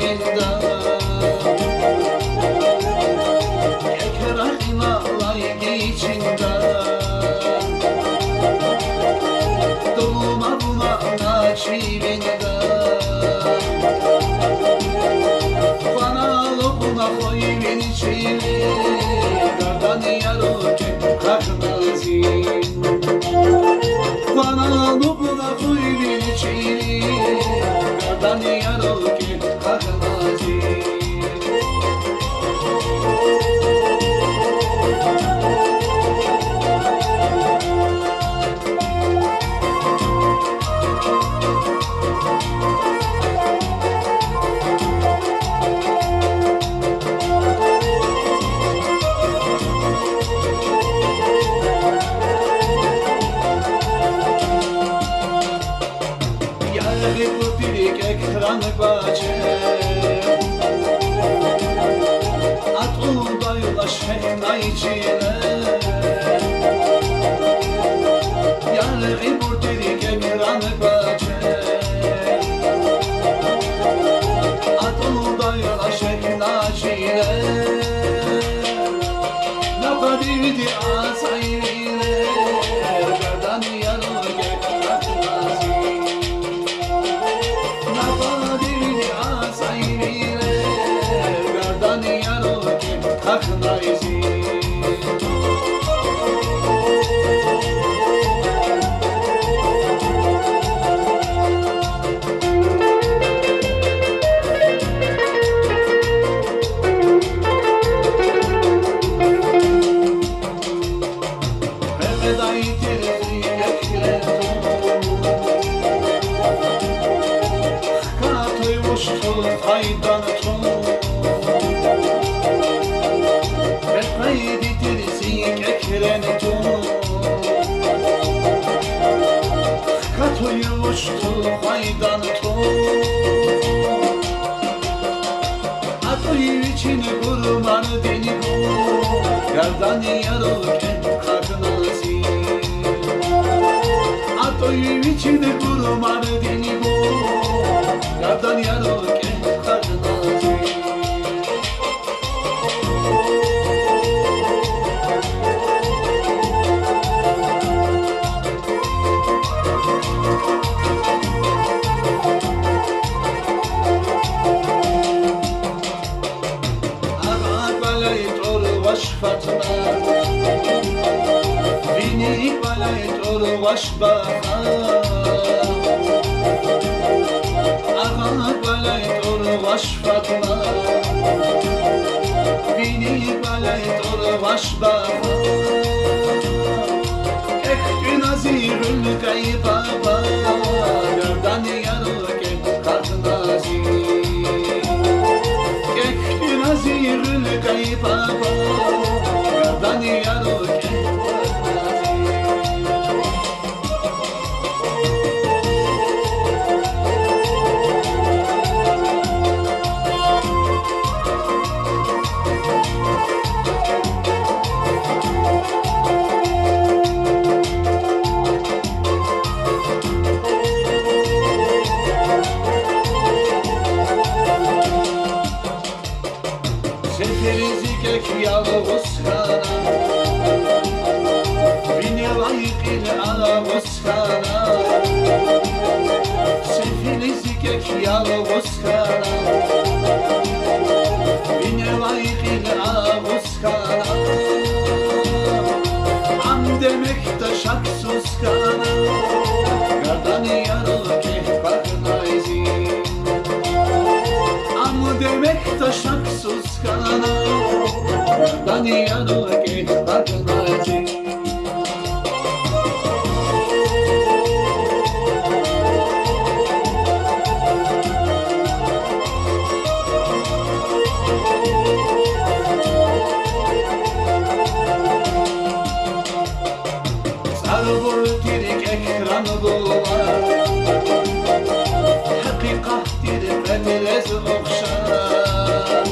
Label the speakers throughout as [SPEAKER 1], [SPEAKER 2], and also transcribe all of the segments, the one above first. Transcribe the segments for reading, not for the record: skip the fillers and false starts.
[SPEAKER 1] çivinde Ekrahinalar içinde Dolma buna çivinde Bana lokuna koy beni çivi Gardan yaroke kaknazin Bana lokuna koy beni çivi Gardan yaroke kaknazin Ekran bace At udayla şehna içine Yargı burtirik ekran bace At udayla şehna içine Nafadidi asayrile Gardan yaroke kaknazin Haydan tun Bepaydi tirzik ekren tun Katoyu uçtu haydan tun Atoyu için kurban deni bu Gardan yaroke kaknazin Atoyu için kurban deni bu Gardan yaroke Fatma Bini balayt or başbaha Ağa balayt or baş Fatma Bini balayt or başbaha Ekhtü nazirül kaybaba Gardan yaroke kaknazin Ekhtü nazirül kaybaba Gardan yaroke Yalğız kana Bini layıkil alağız kana Sefilizik ek yalğız kana Bini layıkil alağız kana Am demek de şaksız kana Gardan yaroke kaknazin Am demek de şaksız kana Gardan yaroke kaknazin Sarvur tirik ekran dolar Hakikat tirik emelez okşar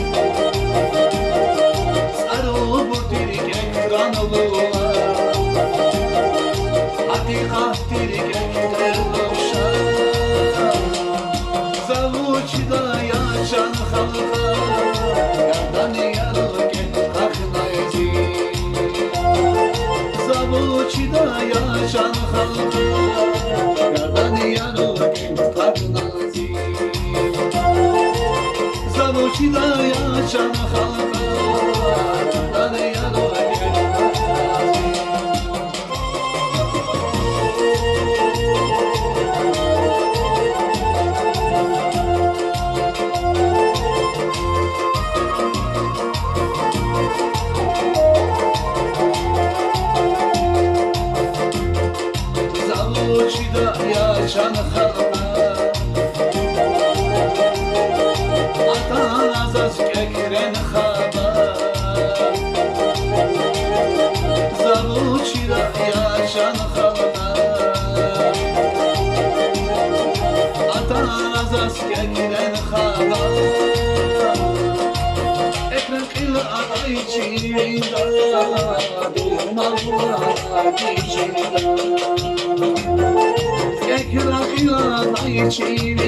[SPEAKER 1] Sarvur tirik ekran dolar Hakikat tirik emelez okşar Zavuçda yaşan halka Yardan yarıken kaknayzi Zavuçida yaşan halka Yardan yarıken kaknayzi Zavuçida yaşan halka Yardan yarıken kaknayzi Zavuçida yaşan halka Atan azaz kekren haba Zavuçida yaşan halka Atan azaz kekren haba Ekran kıyla aday içinde Durmazlar içinde Ekran kıyla aday içinde